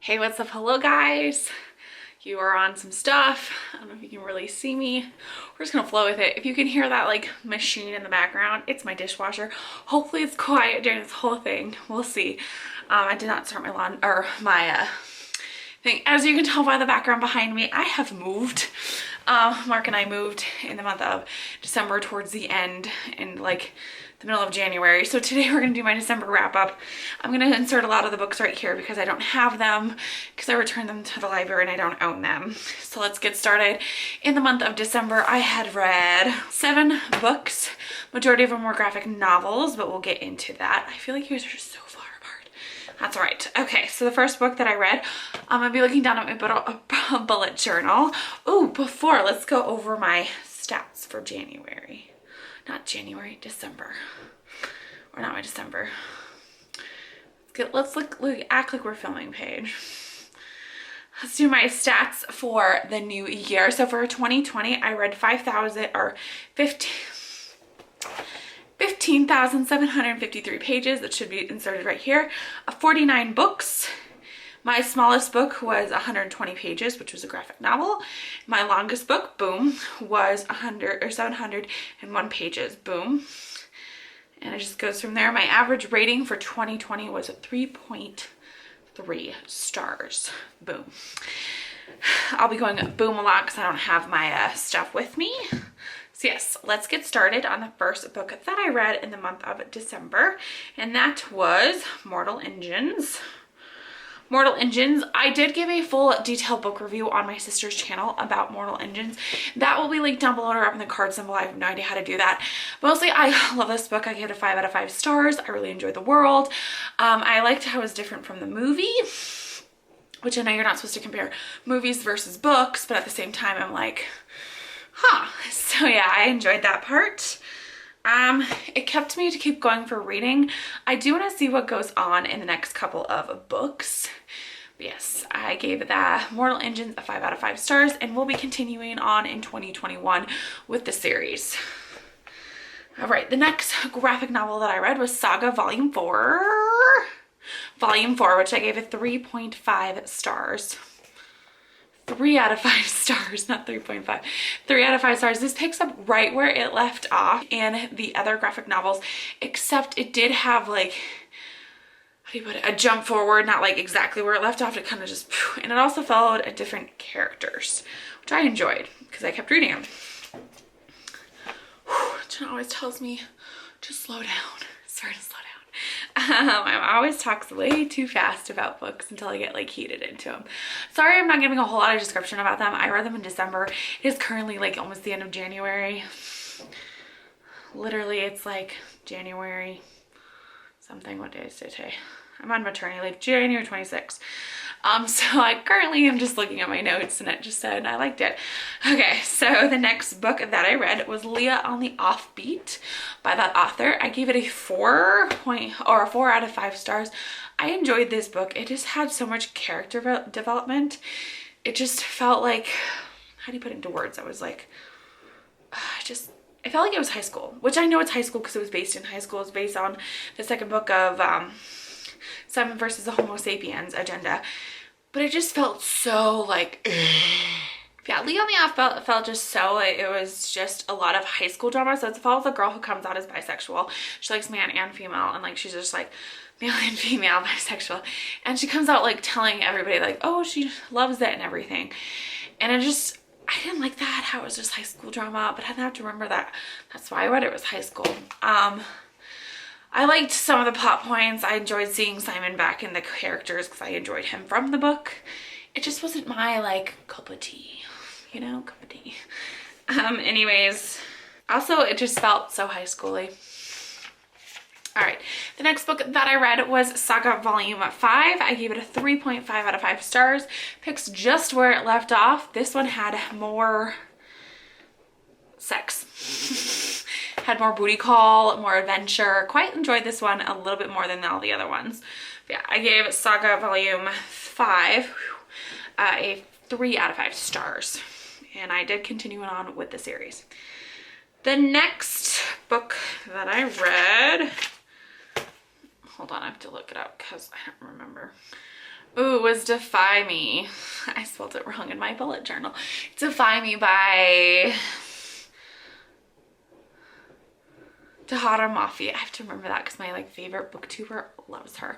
Hey, what's up? Hello, guys. You are on some stuff. I don't know if you can really see me. We're just gonna flow with it. If you can hear that like machine in the background, it's my dishwasher. Hopefully it's quiet during this whole thing. We'll see. I did not start my lawn or my thing. As you can tell by the background behind me, I have moved. Mark and I moved in the month of December towards the end and like the middle of January. So today we're gonna do my December wrap up. I'm gonna insert a lot of the books right here because I don't have them because I returned them to the library and I don't own them. So let's get started. In the month of December, I had read 7 books. Majority of them were graphic novels, but we'll get into that. I feel like you guys are just so far apart. That's all right. Okay, so the first book that I read, I'm gonna be looking down at my bullet journal. Oh, before, let's go over my stats for January. Not January, December. Or not my December. Let's act like we're filming page. Let's do my stats for the new year. So for 2020, I read 15,753 pages. That should be inserted right here. 49 books. My smallest book was 120 pages, which was a graphic novel. My longest book, boom, was 701 pages, boom. And it just goes from there. My average rating for 2020 was 3.3 stars, boom. I'll be going boom a lot because I don't have my stuff with me. So yes, let's get started on the first book that I read in the month of December, and that was Mortal Engines. Mortal Engines. I did give a full detailed book review on my sister's channel about Mortal Engines. That will be linked down below or up in the card symbol. I have no idea how to do that. Mostly, I love this book. I gave it a 5 out of 5 stars. I really enjoyed the world. I liked how it was different from the movie, which I know you're not supposed to compare movies versus books, but at the same time, I'm like, huh. So yeah, I enjoyed that part. It kept me to keep going for reading. I do want to see what goes on in the next couple of books. But yes, I gave the Mortal Engines a 5 out of 5 stars, and we'll be continuing on in 2021 with the series. All right, the next graphic novel that I read was Saga Volume 4. Volume 4, which I gave a 3.5 stars. 3 out of 5 stars, not 3.5. 3 out of 5 stars. This picks up right where it left off in the other graphic novels, except it did have like, how do you put it, a jump forward, not like exactly where it left off. It kind of just, and it also followed a different characters, which I enjoyed because I kept reading them. Jenna always tells me to slow down. Sorry to slow down. I always talks way too fast about books until I get like heated into them. Sorry, I'm not giving a whole lot of description about them. I read them in December. It is currently like almost the end of January. Literally, it's like January something. What day is it today? I'm on maternity leave, January 26th. So I currently am just looking at my notes and it just said I liked it. Okay, so the next book that I read was Leah on the Offbeat by that author. I gave it a 4 out of 5 stars. I enjoyed this book. It just had so much character development. It just felt like, how do you put it into words? I was like, it felt like it was high school, which I know it's high school because it was based in high school. It's based on the second book of Simon versus the Homo sapiens agenda, but it just felt so like, yeah, Leah on the Offbeat felt just so, it was just a lot of high school drama. So it follows a girl who comes out as bisexual. She likes man and female, and like she's just like male and female bisexual, and she comes out like telling everybody like, oh, she loves it and everything. And I didn't like that, how it was just high school drama, but I have to remember that that's why I read it was high school. I liked some of the plot points. I enjoyed seeing Simon back in the characters because I enjoyed him from the book. It just wasn't my like cup of tea, you know, cup of tea. Anyways, also it just felt so high schooly. All right, the next book that I read was Saga Volume 5. I gave it a 3.5 out of 5 stars. Picks just where it left off. This one had more sex. Had more booty call, more adventure. Quite enjoyed this one a little bit more than all the other ones. But yeah, I gave Saga Volume 5 a 3 out of 5 stars. And I did continue on with the series. The next book that I read, hold on, I have to look it up because I don't remember. Ooh, it was Defy Me. I spelled it wrong in my bullet journal. Defy Me by Tahara Mafi. I have to remember that because my like favorite booktuber loves her.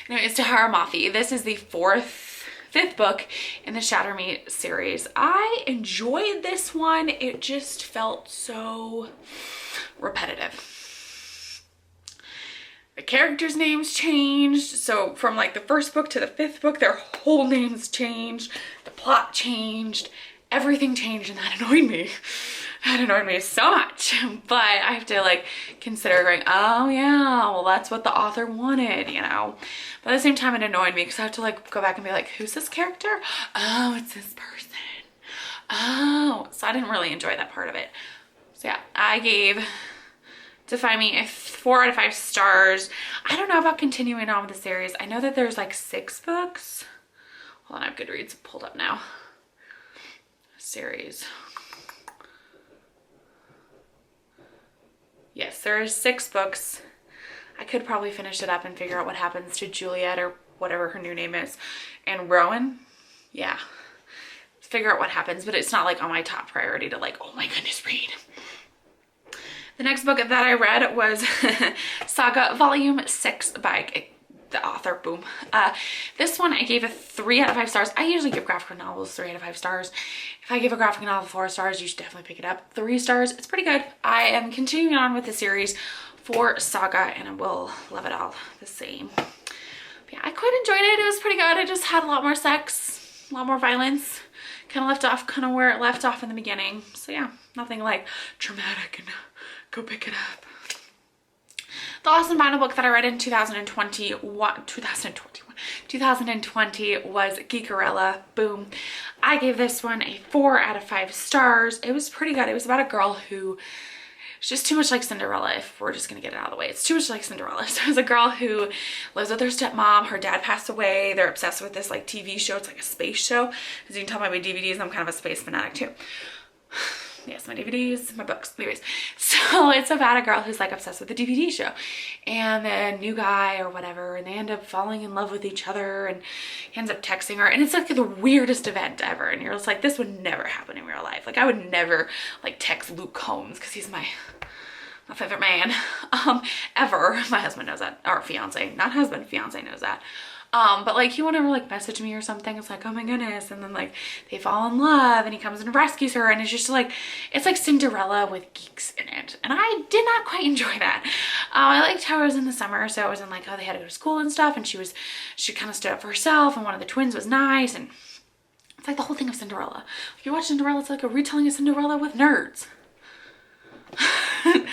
Anyway, it's Tahara Mafi. This is the fifth book in the Shatter Me series. I enjoyed this one. It just felt so repetitive. The characters' names changed. So from like the first book to the fifth book, their whole names changed. The plot changed. Everything changed, and that annoyed me. That annoyed me so much. But I have to like consider going, oh yeah, well that's what the author wanted, you know. But at the same time, it annoyed me because I have to like go back and be like, who's this character? Oh, it's this person. Oh, so I didn't really enjoy that part of it. So yeah, I gave Defy Me a 4 out of 5 stars. I don't know about continuing on with the series. I know that there's like 6 books. Hold on, I have Goodreads pulled up now. Series. Yes, there are 6 books. I could probably finish it up and figure out what happens to Juliet or whatever her new name is. And Rowan. Yeah. Figure out what happens, but it's not like on my top priority to like, oh my goodness, read. The next book that I read was Saga Volume 6 by the author, boom. This one I gave a 3 out of 5 stars. I usually give graphic novels 3 out of 5 stars. If I give a graphic novel 4 stars, you should definitely pick it up. 3 stars, it's pretty good. I am continuing on with the series for Saga, and I will love it all the same. But yeah, I quite enjoyed it. It was pretty good. It just had a lot more sex, a lot more violence. Kind of left off kind of where it left off in the beginning. So yeah, nothing like traumatic and go pick it up. The last and final book that I read in 2020 was Geekerella. Boom. I gave this one a 4 out of 5 stars. It was pretty good. It was about a girl who is just too much like Cinderella, if we're just gonna get it out of the way. It's too much like Cinderella. So it's a girl who lives with her stepmom. Her dad passed away. They're obsessed with this like TV show. It's like a space show. As you can tell by my DVDs, I'm kind of a space fanatic too. Yes, my DVDs, my books, anyways. So it's about a girl who's like obsessed with the DVD show and the new guy or whatever, and they end up falling in love with each other, and he ends up texting her, and it's like the weirdest event ever. And you're just like, this would never happen in real life. Like I would never like text Luke Combs because he's my favorite man ever. My husband knows that, or fiance, not husband, fiance knows that. But like he won't ever like message me or something. It's like, oh my goodness. And then like they fall in love and he comes and rescues her, and it's just like, it's like Cinderella with geeks in it. And I did not quite enjoy that. I liked how it was in the summer. So I wasn't like, oh, they had to go to school and stuff. And she kind of stood up for herself, and one of the twins was nice. And it's like the whole thing of Cinderella. If you watch Cinderella, it's like a retelling of Cinderella with nerds. And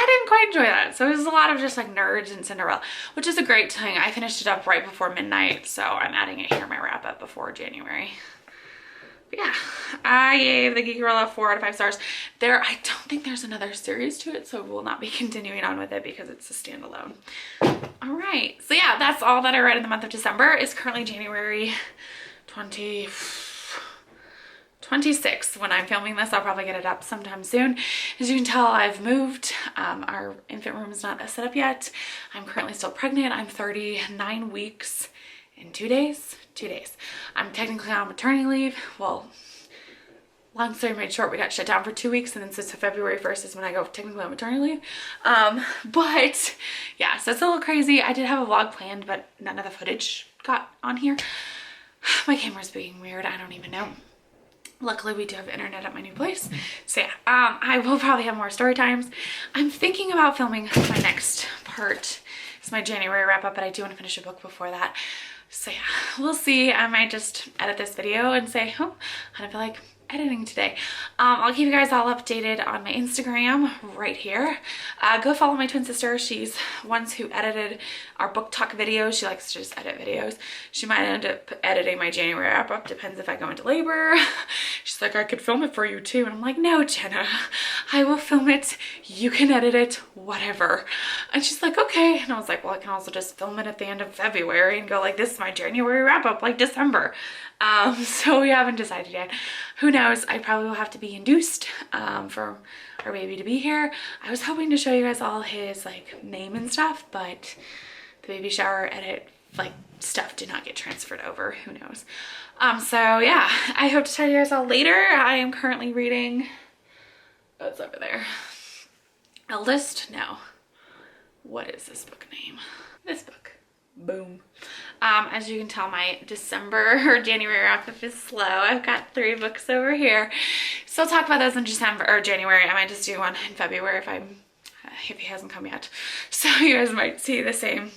I didn't quite enjoy that. So it was a lot of just like nerds and Cinderella, which is a great thing. I finished it up right before midnight, so I'm adding it here in my wrap up before January. But yeah, I gave the Geekerella 4 out of 5 stars. I don't think there's another series to it, so we'll not be continuing on with it because it's a standalone. All right, so yeah, that's all that I read in the month of December. It's currently January 26th. When I'm filming this, I'll probably get it up sometime soon. As you can tell, I've moved. Our infant room is not set up yet. I'm currently still pregnant. I'm 39 weeks in 2 days. 2 days. I'm technically on maternity leave. Well, long story made short, we got shut down for 2 weeks, and then so February 1st is when I go technically on maternity leave. But yeah, so it's a little crazy. I did have a vlog planned, but none of the footage got on here. My camera's being weird. I don't even know. Luckily, we do have internet at my new place. So yeah, I will probably have more story times. I'm thinking about filming my next part. It's my January wrap up, but I do want to finish a book before that. So yeah, we'll see. I might just edit this video and say, oh, I don't feel like editing today. I'll keep you guys all updated on my Instagram right here. Go follow my twin sister. She's ones who edited our book talk videos. She likes to just edit videos. She might end up editing my January wrap up, depends if I go into labor. She's like, I could film it for you too. And I'm like, no, Jenna, I will film it. You can edit it, whatever. And she's like, okay. And I was like, well, I can also just film it at the end of February and go like, this is my January wrap up, like December. So we haven't decided yet. Who knows? I probably will have to be induced for our baby to be here. I was hoping to show you guys all his like name and stuff, but the baby shower edit like stuff did not get transferred over, who knows. So yeah, I hope to tell you guys all later. I am currently reading, what's over there? Eldest? No. What is this book name? This book. Boom. As you can tell, my December or January wrap up is slow. I've got 3 books over here. So I'll talk about those in December or January. I might just do one in February if he hasn't come yet. So you guys might see the same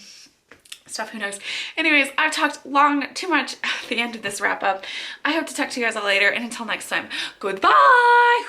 stuff, who knows. Anyways, I've talked too much at the end of this wrap up. I hope to talk to you guys all later, and until next time, goodbye.